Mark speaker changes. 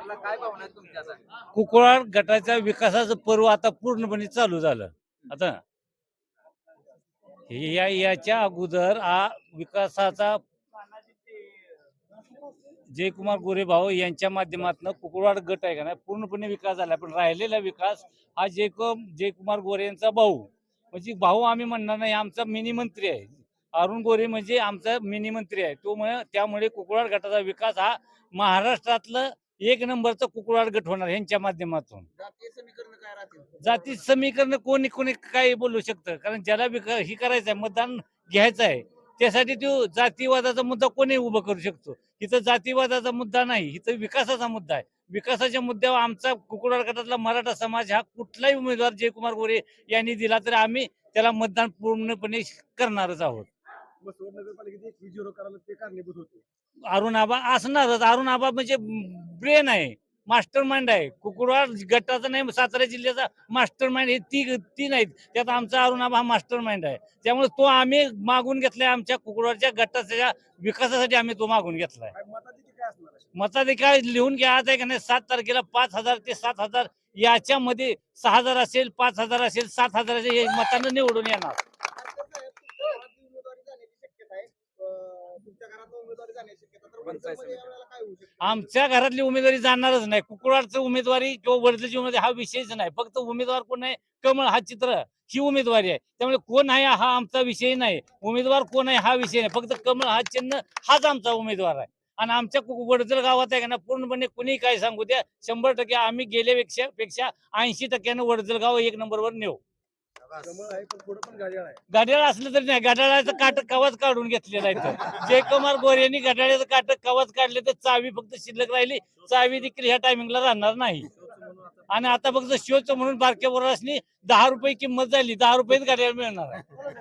Speaker 1: बोला काय भावना आहेत तुमच्या आता?
Speaker 2: कुकुळाड गटाच्या विकासाचं पर्व आता पूर्णपणे चालू झालं. आता याच्या अगोदर विकासाचा जयकुमार गोरे भाऊ यांच्या माध्यमातून कुकुळवाड गट आहे का नाही पूर्णपणे विकास झाला, पण राहिलेला विकास हा जयकुमार गोरे यांचा भाऊ म्हणजे भाऊ आम्ही म्हणणार नाही, आमचा मिनी मंत्री आहे. अरुण गोरे म्हणजे आमचा मिनी मंत्री आहे. त्यामुळे कुकुळवाड गटाचा विकास हा महाराष्ट्रातलं एक नंबरचा कुकुळवाड गट होणार यांच्या माध्यमातून.
Speaker 1: जातीय समीकरण काय राहतील?
Speaker 2: जाती समीकरण कोणी कोणी काही बोलू शकतं, कारण ज्याला ही करायचं आहे, मतदान घ्यायचं आहे, त्यासाठी तो जातीवादाचा मुद्दा कोणी उभं करू शकतो. इथं जातीवादाचा मुद्दा नाही, इथं विकासाचा मुद्दा आहे. विकासाच्या मुद्द्यावर आमचा कुकुळवाड गटातला मराठा समाज हा कुठलाही उमेदवार जयकुमार गोरे यांनी दिला तर आम्ही त्याला मतदान पूर्णपणे करणारच आहोत. अरुण आबा असणारच. अरुण आबा म्हणजे ब्रेन आहे, मास्टर माइंड आहे. कुकुळवाड गटाचा नाही, सातारा जिल्ह्याचा मास्टर माइंड हे ती नाहीत. त्यात आमचा अरुण आबा हा मास्टर माइंड आहे. त्यामुळे तो आम्ही मागून घेतलाय, आमच्या कुकुळवाडच्या गटाच्या विकासासाठी आम्ही तो मागून घेतलाय. मताधिकार लिहून घ्या, आज आहे का नाही 7 तारखेला 5,000 ते 7,000 याच्यामध्ये 6,000 असेल, 5,000 असेल, 7,000 असेल, हे मतानं निवडून येणार. आमच्या घरातली उमेदवारी जाणारच नाही. कुकुळवाडचं उमेदवारी किंवा वर्धेची उमेदवारी हा विषयच नाही. फक्त उमेदवार कोण आहे, कमळ हा चित्र ही उमेदवारी आहे. त्यामुळे कोण आहे हा आमचा विषय नाही, उमेदवार कोण आहे हा विषय नाही. फक्त कमळ हा चिन्ह हाच आमचा उमेदवार आहे. आणि आमच्या वडजल गावात आहे का ना, पूर्णपणे कुणी काय सांगू द्या, 100% आम्ही गेल्यापेक्षा 80% वडजल गाव 1 नंबरवर नेऊ. घड्याळ असलं तरी नाही, घड्याळाचं काट कवच काढून घेतलेलं आहे. जयकुमार गोरे यांनी घड्याळाचं काट कवच काढले, तर चावी फक्त शिल्लक राहिली. चावी देखील ह्या टायमिंगला राहणार नाही. आणि आता फक्त शोचं म्हणून बारक्या पोरासनी 10 रुपये किंमत झाली, 10 रुपयेच घड्याळ मिळणार आहे.